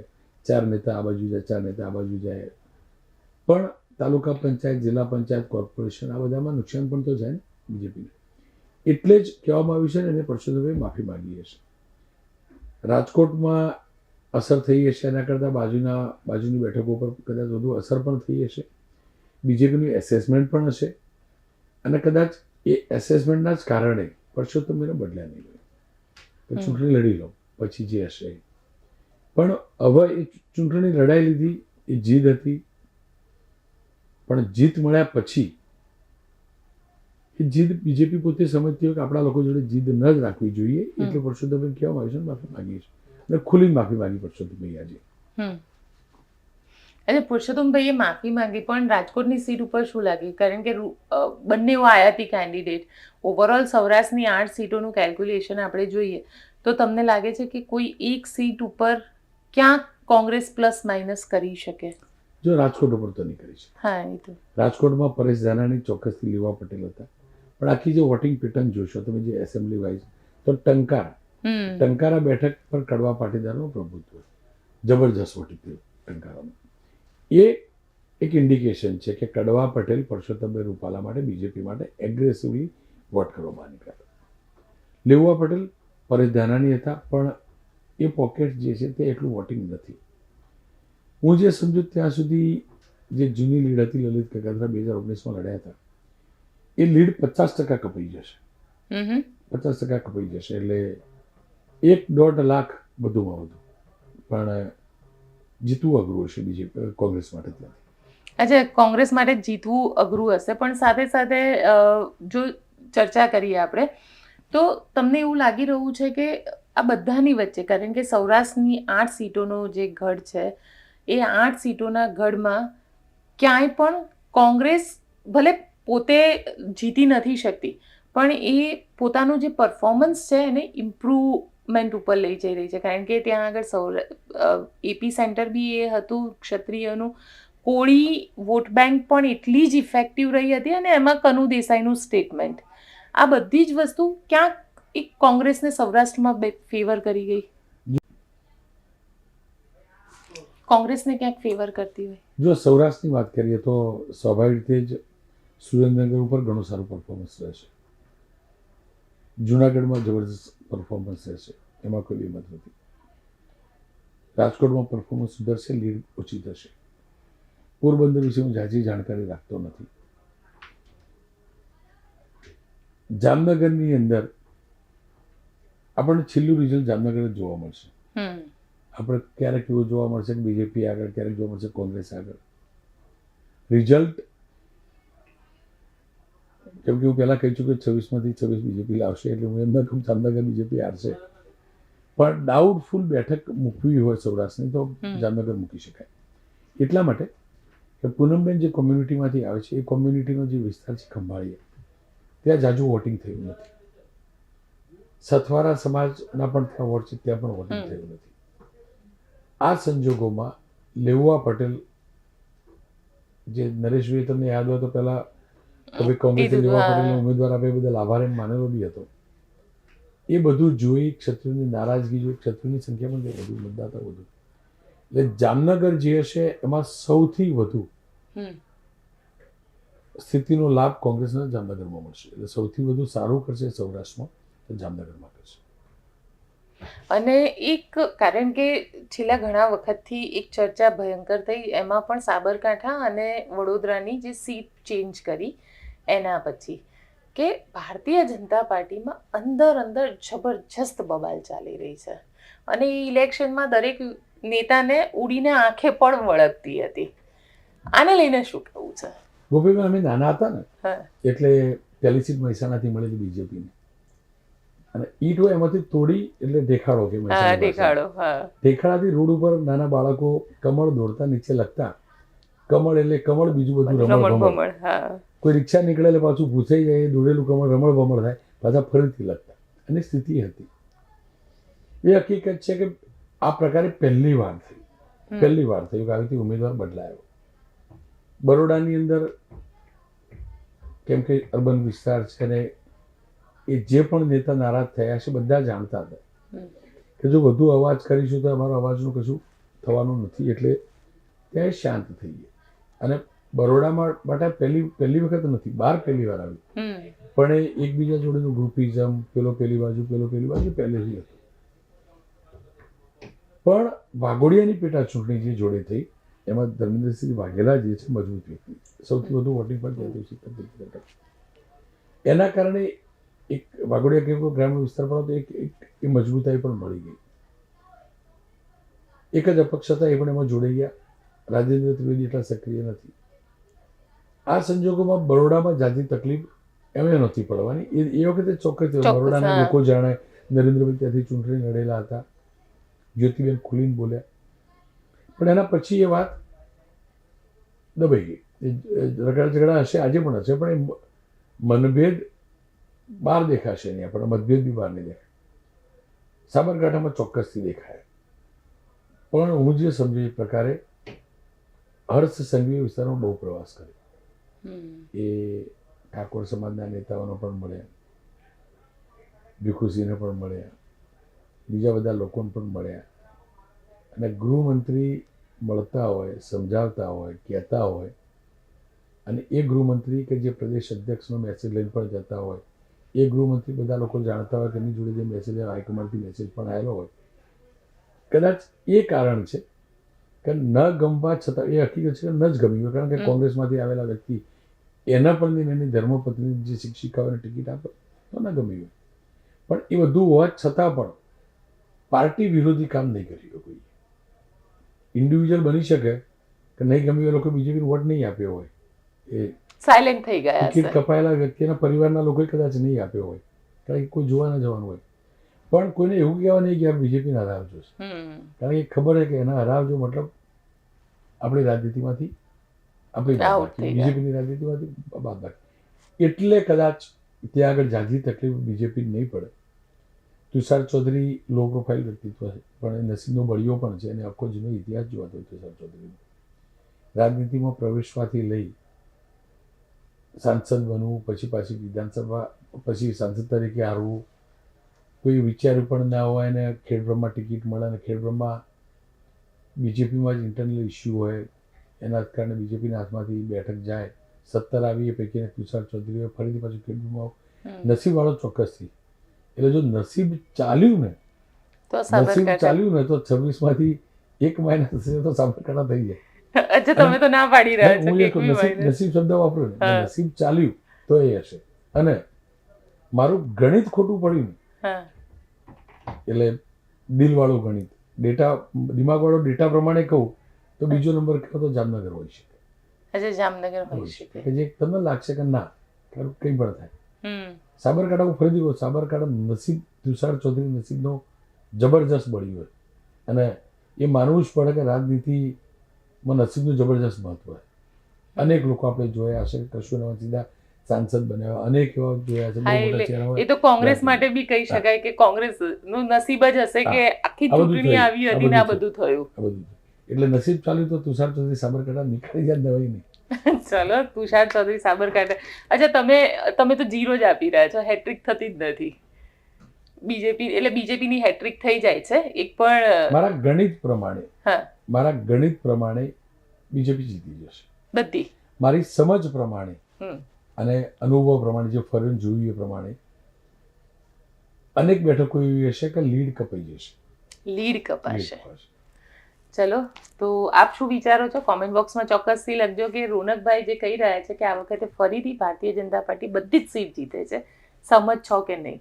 Speaker 2: 4 નેતા આ બાજુ જાય, 4 નેતા આ બાજુ જાય, પણ તાલુકા પંચાયત, જિલ્લા પંચાયત, કોર્પોરેશન આ બધામાં નુકસાન પણ તો જાય ને બીજેપીને. એટલે જ કહેવામાં આવ્યું છે ને એને પરસોત્તમભાઈ માફી માંગી હશે. રાજકોટમાં અસર થઈ હશે, એના કરતાં બાજુની બેઠકો પર કદાચ વધુ અસર પણ થઈ હશે. બીજેપીનું એસેસમેન્ટ પણ હશે, અને કદાચ એ એસેસમેન્ટના જ કારણે પરસોત્તમભાઈને બદલ્યા નહીં હોય કે ચૂંટણી લડી લો પછી જે હશે. પણ હવે એ ચૂંટણી લડાઈ લીધી, એ જીત હતી, પણ જીત મળ્યા પછી એ જીદ બીજેપી પોતે સમજતી હોય કે આપણા લોકો જોડે જીદ ન જ રાખવી જોઈએ, એટલે પરસોત્તમભાઈ કહેવામાં આવ્યું છે માફી માંગી છે, અને ખુલ્લી માફી માંગી પરસોત્તમભાઈ આજે.
Speaker 1: એટલે પુરુષોત્તમભાઈએ માફી માંગી, પણ રાજકોટની સીટ ઉપર શું લાગે? કારણ કે બંને આયાતી કેન્ડિડેટ, ઓવરઓલ સૌરાષ્ટ્રની 8 સીટોનું કેલ્ક્યુલેશન આપણે જોઈએ તો તમને લાગે છે કે કોઈ એક સીટ ઉપર ક્યાંક કોંગ્રેસ પ્લસ માઇનસ કરી શકે?
Speaker 2: જો રાજકોટ ઉપર તો નહીં કરી શકે.
Speaker 1: હા, એ તો
Speaker 2: રાજકોટમાં પરેશ ધાનાણી ચોક્કસથી લીવા પટેલ હતા, પણ આખી જે વોટિંગ પેટર્ન જોશો તમે, જે એસેમ્બલી વાઇઝ, તો ટંકારા બેઠક પર કડવા પાટીદારનું પ્રભુત્વ, જબરજસ્ત વોટિંગ ટંકારામાં. એ એક ઇન્ડિકેશન છે કે કડવા પટેલ પરસોત્તમભાઈ રૂપાલા માટે, બીજેપી માટે એગ્રેસિવલી વોટ કરવા બહાર નીકળ્યા. લેઉવા પટેલ, પરેશ ધાનાણી હતા, પણ એ પોકેટ જે છે તે એટલું વોટિંગ નથી. હું જે સમજુ ત્યાં સુધી જે જૂની લીડ હતી લલિત કગાધરા 2019માં લડ્યા હતા, એ લીડ 50% કપાઈ જશે. 50% કપાઈ જશે, એટલે 1-1.5 લાખ વધુમાં વધુ, પણ જીતવું અઘરું હશે બીજેપી કોંગ્રેસ માટે ત્યાંથી.
Speaker 1: અચ્છા, કોંગ્રેસ માટે જીતવું અઘરું હશે, પણ સાથે સાથે જો ચર્ચા કરીએ આપણે તો તમને એવું લાગી રહ્યું છે કે આ બધાની વચ્ચે, કારણ કે સૌરાષ્ટ્રની 8 સીટોનો જે ગઢ છે, એ 8 સીટોના ગઢમાં ક્યાંય પણ કોંગ્રેસ ભલે પોતે જીતી નથી શકતી, પણ એ પોતાનું જે પરફોર્મન્સ છે એને ઇમ્પ્રુવમેન્ટ ઉપર લઈ જઈ રહી છે. કારણ કે ત્યાં આગળ એપી સેન્ટર બી એ હતું ક્ષત્રિયનું, કોળી વોટ બેંક પણ એટલી જ ઇફેક્ટિવ રહી હતી, અને એમાં કનુ દેસાઈનું સ્ટેટમેન્ટ, આ બધી જ વસ્તુ ક્યાંક એક કોંગ્રેસને સૌરાષ્ટ્રમાં ફેવર કરી ગઈ, કોંગ્રેસને ક્યાંક ફેવર કરતી હોય.
Speaker 2: જો સૌરાષ્ટ્રની વાત કરીએ તો સ્વાભાવિક રીતે જ સુરેન્દ્રનગર ઉપર ઘણું સારું પરફોર્મન્સ રહેશે, જુનાગઢમાં જબરદસ્ત પરફોર્મન્સ રહેશે, એમાં કોઈ બેમત નથી. રાજકોટમાં પરફોર્મન્સ સુધરશે, લીડ ઓછી થશે. પોરબંદર વિશે હું ઝાઝી જાણકારી રાખતો નથી. જામનગરની અંદર આપણને છેલ્લું રિઝલ્ટ જામનગર જ જોવા મળશે. આપણે ક્યારેક એવું જોવા મળશે કે બીજેપી આગળ, ક્યારેક જોવા મળશે કોંગ્રેસ આગળ. રિઝલ્ટ કેમ કે હું પહેલાં કહી ચૂક્યો 26માંથી 26 બીજેપી લાવશે, એટલે હું એમ ન કહું જામનગર બીજેપી હારશે. પણ ડાઉટફુલ બેઠક મૂકવી હોય સૌરાષ્ટ્રની તો જામનગર મૂકી શકાય. એટલા માટે કે પૂનમબેન જે કોમ્યુનિટીમાંથી આવે છે એ કોમ્યુનિટીનો જે વિસ્તાર છે ખંભાળીએ, ત્યાં જાજુ વોટિંગ થયું નથી. સથવારા સમાજના પણ ત્યાં વોટ છે, ત્યાં પણ વોટિંગ થયું નથી. આ સંજોગોમાં લેઉવા પટેલ, જે નરેશભાઈ તમને યાદ હોય તો પહેલા કોંગ્રેસે લેઉવા પટેલને ઉમેદવાર આપે બદલ આભાર માનેલો બી હતો. એ બધું જોઈ, ક્ષત્રિયોની નારાજગી જોઈ, ક્ષત્રિયોની સંખ્યા પણ વધુ, મતદાતા વધુ. એટલે જામનગર જે હશે એમાં સૌથી વધુ સ્થિતિનો લાભ કોંગ્રેસના જામનગરમાં મળશે. એટલે સૌથી વધુ સારું કરશે સૌરાષ્ટ્રમાં તો જામનગરમાં કરશે.
Speaker 1: અને એક કારણ કે છેલ્લા ઘણા વખતથી એક ચર્ચા ભયંકર થઈ, એમાં પણ સાબરકાંઠા અને વડોદરાની જે સીટ ચેન્જ કરી એના પછી કે ભારતીય જનતા પાર્ટીમાં અંદર જબરજસ્ત બબાલ ચાલી રહી છે અને એ ઇલેક્શનમાં દરેક નેતાને ઉડીને આંખે પણ વળગતી હતી. આને લઈને શું કહેવું છે?
Speaker 2: ગોપીબેન, અમે નાના હતા ને એટલે પહેલી સીટ મહેસાણાથી મળેલી બીજેપીને, અને ઈટ હોય એમાંથી તોડી એટલે દેખાડો કે દેખાડાથી રોડ ઉપર નાના બાળકો કમળ દોડતા, નીચે લખતા કમળ એટલે કમળ, બીજું બધું રમણ ભમણ. કોઈ રિક્ષા નીકળે એટલે પાછું ભૂસાઈ જાય, દોડેલું કમળ રમણ ભમણ થાય, પાછા ફરીથી લખતા. અને સ્થિતિ હતી. એ હકીકત છે કે આ પ્રકારે પહેલી વાર થયું કે આવી ઉમેદવાર બદલાયો. બરોડાની અંદર કેમ કે અર્બન વિસ્તાર છે ને એ જે પણ નેતા નારાજ થયા છે બધા જાણતા હતા કે જો વધુ અવાજ કરીશું તો અમારો અવાજનું કશું થવાનું નથી. એટલે ત્યાં શાંત થઈ ગયા. અને બરોડામાં માટે પહેલી વખત નથી, 12 પહેલી વાર આવ્યું, પણ એ એકબીજા જોડેનું ગ્રુપિઝમ, પેલો પેલી બાજુ પહેલેથી હતું. પણ વાઘોડિયાની પેટા ચૂંટણી જે જોડે થઈ એમાં ધર્મેન્દ્રસિંહ વાઘેલા જે છે મજબૂત વ્યક્તિ, સૌથી વધુ વોટિંગ પણ ત્યાં. એના કારણે એક વાઘોડિયા કેમ ગ્રામ્ય વિસ્તાર પર હતો, એક મજબૂતાઈ પણ મળી ગઈ. એક જ અપક્ષ હતા, એ પણ એમાં જોડાઈ ગયા. રાજેન્દ્ર ત્રિવેદી એટલા સક્રિય નથી. આ સંજોગોમાં બરોડામાં જાજી તકલીફ એમને નહોતી પડવાની. એ વખતે ચોક્કસ બરોડાના લોકો જાણે નરેન્દ્રભાઈ ત્યાંથી ચૂંટણી લડેલા હતા, જ્યોતિબેન ખુલીને બોલ્યા. પણ એના પછી એ વાત દબાઈ ગઈ. રગડા ઝઘડા હશે, આજે પણ હશે, પણ એ મનભેદ બહાર દેખાશે નહીં, આપણને મતભેદ બી બહાર નહીં દેખાય. સાબરકાંઠામાં ચોક્કસથી દેખાય. પણ હું જે સમજુ એ પ્રકારે હર્ષ સંઘવી વિસ્તારમાં બહુ પ્રવાસ કર્યો. એ ઠાકોર સમાજના નેતાઓને પણ મળ્યા, ભીખુસિંહને પણ મળ્યા, બીજા બધા લોકોને પણ મળ્યા. અને ગૃહમંત્રી મળતા હોય, સમજાવતા હોય, કહેતા હોય, અને એ ગૃહમંત્રી કે જે પ્રદેશ અધ્યક્ષનો મેસેજ લઈને પણ જતા હોય, એ ગૃહમંત્રી બધા લોકો જાણતા હોય કે એની જોડે જે મેસેજ હાઈકમાન્ડથી મેસેજ પણ આવેલો હોય. કદાચ એ કારણ છે કે ન ગમવા છતાં, એ હકીકત છે કે ન જ ગમ્યું હોય, કારણ કે કોંગ્રેસમાંથી આવેલા વ્યક્તિ એના પણ એની ધર્મપત્ની જે શિક્ષિકાઓને ટિકિટ આપે તો ન ગમ્યું હોય. પણ એ બધું હોવા છતાં પણ પાર્ટી વિરોધી કામ નહીં કર્યું કોઈ. ઇન્ડિવિજ્યુઅલ બની શકે કે નહીં ગમ્યું, એ લોકો બીજેપી વોટ નહીં આપ્યો હોય, એ
Speaker 1: સાયલેન્ટ થઈ ગયા,
Speaker 2: ટિકિટ કપાયેલા વ્યક્તિના પરિવારના લોકોએ કદાચ નહીં આપ્યો હોય, કારણ કે કોઈ જોવા ન જવાનું હોય. પણ કોઈને એવું કહેવા નહીં કે આ બીજેપીને હરાવજો, કારણ કે ખબર છે કે એના હરાવજો મતલબ આપણી રાજનીતિમાંથી બીજેપીની રાજનીતિમાંથી બાદ બાકી. એટલે કદાચ ત્યાં આગળ ઝાઝી તકલીફ બીજેપી નહીં પડે. તુષાર ચૌધરી લો પ્રોફાઇલ વ્યક્તિત્વ છે, પણ એ નસીબનો બળિયો પણ છે, અને આખો જૂનો ઇતિહાસ જોવાતો હોય તુષાર ચૌધરીનો. રાજનીતિમાં પ્રવેશવાથી લઈ સાંસદ બનવું, પછી પાછી વિધાનસભા, પછી સાંસદ તરીકે હારવું, કોઈ વિચાર્યું પણ ના હોય, અને ખેડબ્રહ્મા ટિકિટ મળે, અને ખેડબ્રહ્મા બીજેપીમાં જ ઇન્ટરનલ ઇસ્યુ હોય, એના કારણે બીજેપીના હાથમાંથી બેઠક જાય. 17 આવી, એ પૈકીને તુષાર ચૌધરીએ ફરીથી પાછું ખેડબ્રહ્મા. નસીબવાળો ચોક્કસથી. એટલે જો નસીબ ચાલ્યું ને
Speaker 1: તો
Speaker 2: નસીબ
Speaker 1: સાબરકાંઠા.
Speaker 2: ચાલ્યું ને તો 26માંથી એક માઇનસ થશે તો સાબરકાંઠા થઈ જાય.
Speaker 1: અચ્છા, તમે તો ના પાડી રહ્યા છો
Speaker 2: હું
Speaker 1: કે
Speaker 2: એક
Speaker 1: એકવી
Speaker 2: નસીબ
Speaker 1: minus.
Speaker 2: નસીબ શબ્દ વાપરું ને
Speaker 1: હા.
Speaker 2: નસીબ ચાલ્યું તો એ હશે. અને મારું ગણિત ખોટું પડ્યું ને
Speaker 1: હા,
Speaker 2: એટલે દિલવાળું ગણિત, ડેટા દિમાગવાળો ડેટા પ્રમાણે કહું તો બીજો નંબર કહો તો જામનગર હોઈ શકે.
Speaker 1: અચ્છા, જામનગર હોઈ
Speaker 2: હોઈ શકે
Speaker 1: શકે.
Speaker 2: કે જે તમને લાગશે કે ના કંઈ પણ થાય.
Speaker 1: હમ.
Speaker 2: સાબરકાંઠા હું ફરીથી કહું, સાબરકાંઠા નસીબ તુષાર ચૌધરી નસીબનો જબરજસ્ત બળ્યું હોય અને એ માનવું જ પડે કે રાજનીતિમાં નસીબનું જબરજસ્ત મહત્વ હોય. અનેક લોકો આપણે જોયા હશે, કશું નવા સીધા સાંસદ બન્યા, અનેક એવા જોયા છે, બહુ
Speaker 1: હા,
Speaker 2: મોટા
Speaker 1: એટલે
Speaker 2: ચહેરા
Speaker 1: એ
Speaker 2: હોય.
Speaker 1: તો કોંગ્રેસ માટે બી કહી શકાય કે કોંગ્રેસ નું નસીબ જ હશે કે આખી
Speaker 2: આ બધું
Speaker 1: ચૂંટણી
Speaker 2: થયું,
Speaker 1: આવી
Speaker 2: આ
Speaker 1: હતી ને આ
Speaker 2: બધું
Speaker 1: બધું થયું.
Speaker 2: આ બધું એટલે નસીબ ચાલ્યું તો તુષાર ચૌધરી સાબરકાંઠા નીકળી જાય નવાઈ નહીં.
Speaker 1: ચલો, તુષાર ચૌધરી સાબરકાંઠા. અચ્છા, તમે તો 0 જ આપી રહ્યા છો, હેટ્રિક થતી જ નથી. બીજેપી એટલે બીજેપીની હેટ્રિક થઈ જાય છે એક પણ.
Speaker 2: મારા ગણિત પ્રમાણે બીજેપી જીતી જશે.
Speaker 1: બધી.
Speaker 2: મારી સમજ પ્રમાણે
Speaker 1: હમ.
Speaker 2: અને અનુભવ પ્રમાણે જે ફરીને જોયું એ પ્રમાણે અનેક બેઠકો એવી હશે કે લીડ કપાઈ જશે.
Speaker 1: લીડ
Speaker 2: લીડ
Speaker 1: કપાશે.
Speaker 2: કપાશે.
Speaker 1: ચલો, તો આપ શું વિચારો છો કોમેન્ટ બોક્સમાં ચોક્કસથી લખજો કે રોનકભાઈ જે કહી રહ્યા છે કે આ વખતે ફરીથી ભારતીય જનતા પાર્ટી બધી જ સીટ જીતે છે, સમજ છો કે નહીં?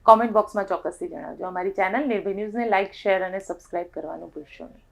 Speaker 1: કોમેન્ટ બોક્સમાં ચોક્કસથી જણાવજો. અમારી ચેનલ નિર્ભય ન્યૂઝને લાઇક, શેર અને સબસ્ક્રાઇબ કરવાનું ભૂલશો નહીં.